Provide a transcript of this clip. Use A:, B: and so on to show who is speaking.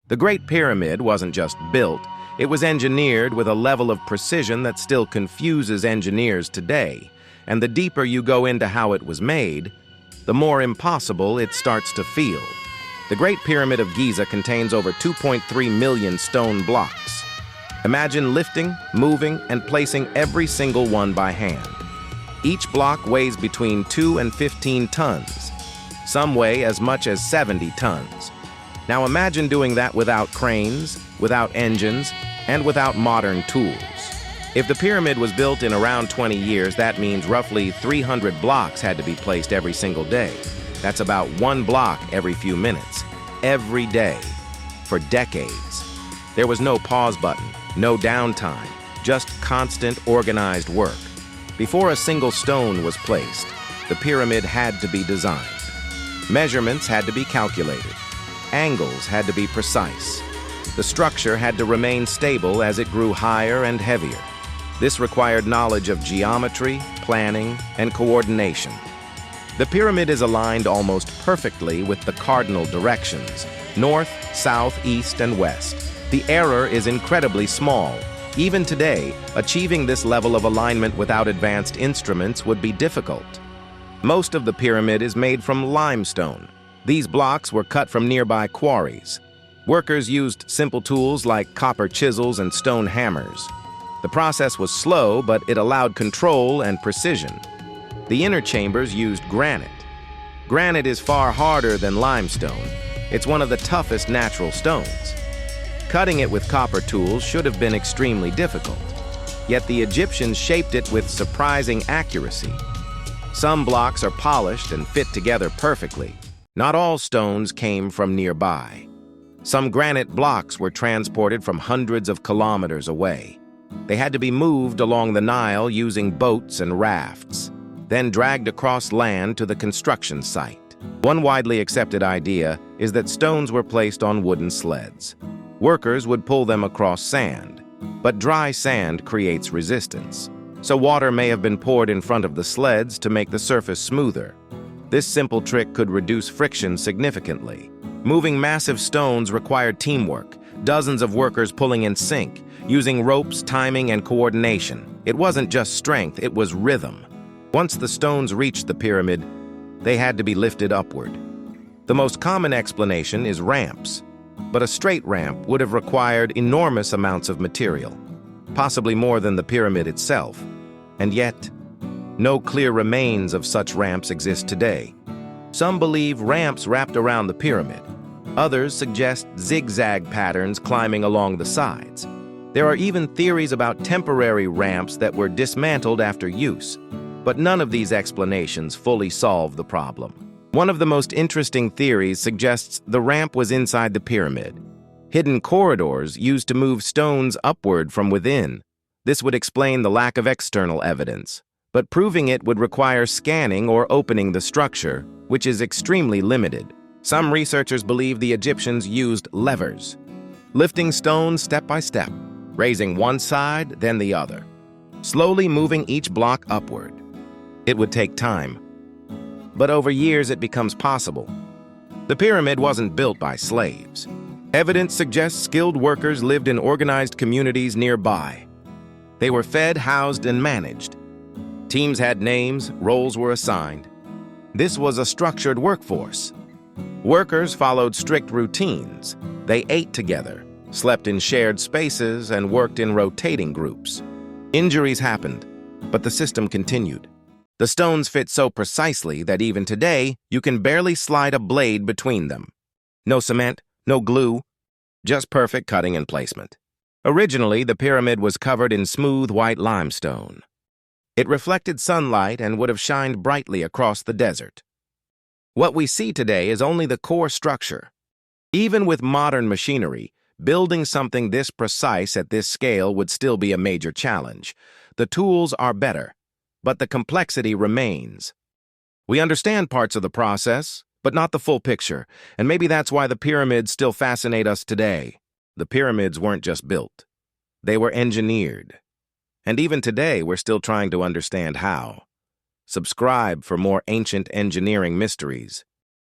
A: The Great Pyramid wasn't just built, it was engineered with a level of precision that still confuses engineers today. And the deeper you go into how it was made, the more impossible it starts to feel. The Great Pyramid of Giza contains over 2.3 million stone blocks. Imagine lifting, moving, and placing every single one by hand. Each block weighs between 2 and 15 tons. Some weigh as much as 70 tons. Now imagine doing that without cranes, without engines, and without modern tools. If the pyramid was built in around 20 years, that means roughly 300 blocks had to be placed every single day. That's about one block every few minutes, every day, for decades. There was no pause button, no downtime, just constant, organized work. Before a single stone was placed, the pyramid had to be designed. Measurements had to be calculated. Angles had to be precise. The structure had to remain stable as it grew higher and heavier. This required knowledge of geometry, planning, and coordination. The pyramid is aligned almost perfectly with the cardinal directions: north, south, east, and west. The error is incredibly small. Even today, achieving this level of alignment without advanced instruments would be difficult. Most of the pyramid is made from limestone. These blocks were cut from nearby quarries. Workers used simple tools like copper chisels and stone hammers. The process was slow, but it allowed control and precision. The inner chambers used granite. Granite is far harder than limestone. It's one of the toughest natural stones. Cutting it with copper tools should have been extremely difficult. Yet the Egyptians shaped it with surprising accuracy. Some blocks are polished and fit together perfectly. Not all stones came from nearby. Some granite blocks were transported from hundreds of kilometers away. They had to be moved along the Nile using boats and rafts, then dragged across land to the construction site. One widely accepted idea is that stones were placed on wooden sleds. Workers would pull them across sand, but dry sand creates resistance, so water may have been poured in front of the sleds to make the surface smoother. This simple trick could reduce friction significantly. Moving massive stones required teamwork, dozens of workers pulling in sync, using ropes, timing, and coordination. It wasn't just strength, it was rhythm. Once the stones reached the pyramid, they had to be lifted upward. The most common explanation is ramps, but a straight ramp would have required enormous amounts of material, possibly more than the pyramid itself. And yet, no clear remains of such ramps exist today. Some believe ramps wrapped around the pyramid. Others suggest zigzag patterns climbing along the sides. There are even theories about temporary ramps that were dismantled after use, but none of these explanations fully solve the problem. One of the most interesting theories suggests the ramp was inside the pyramid. Hidden corridors used to move stones upward from within. This would explain the lack of external evidence, but proving it would require scanning or opening the structure, which is extremely limited. Some researchers believe the Egyptians used levers, lifting stones step by step, raising one side, then the other, slowly moving each block upward. It would take time, but over years it becomes possible. The pyramid wasn't built by slaves. Evidence suggests skilled workers lived in organized communities nearby. They were fed, housed, and managed. Teams had names, roles were assigned. This was a structured workforce. Workers followed strict routines. They ate together, slept in shared spaces, and worked in rotating groups. Injuries happened, but the system continued. The stones fit so precisely that even today, you can barely slide a blade between them. No cement, no glue, just perfect cutting and placement. Originally, the pyramid was covered in smooth white limestone. It reflected sunlight and would have shined brightly across the desert. What we see today is only the core structure. Even with modern machinery, building something this precise at this scale would still be a major challenge. The tools are better, but the complexity remains. We understand parts of the process, but not the full picture, and maybe that's why the pyramids still fascinate us today. The pyramids weren't just built. They were engineered. And even today, we're still trying to understand how. Subscribe for more ancient engineering mysteries.